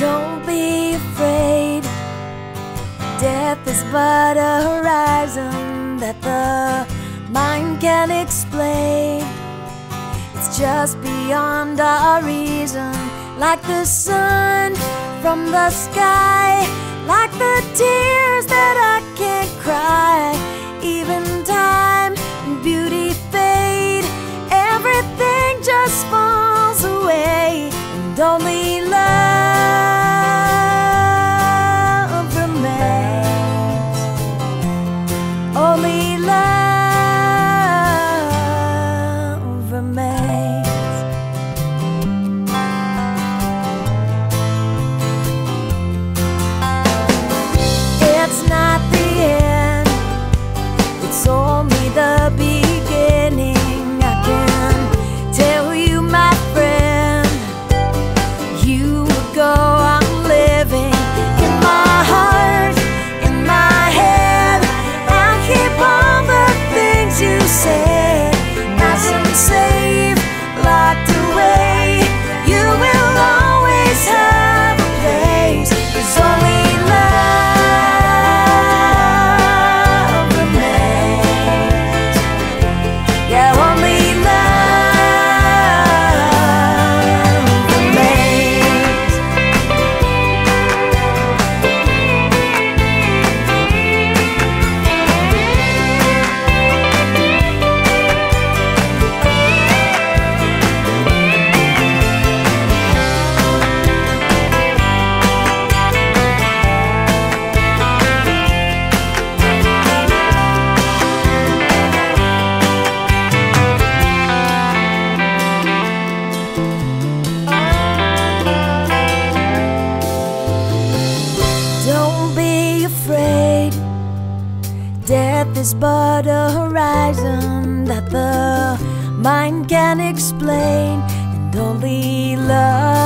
Don't be afraid. Death is but a horizon that the mind can't explain. It's just beyond our reason, like the sun from the sky, like the tears that I can't cry. Even time and beauty fade, everything just falls away, and only love remains. Only love remains. It's not the end, it's only the beginning. I can tell you, my friend, you will go on living in my heart, in my head. I'll keep all the things you said, nice and safe, locked away. You will always have a place. There's only love remains. Yeah, only love remains. Don't be afraid. Death is but a horizon that the mind can't explain, and only love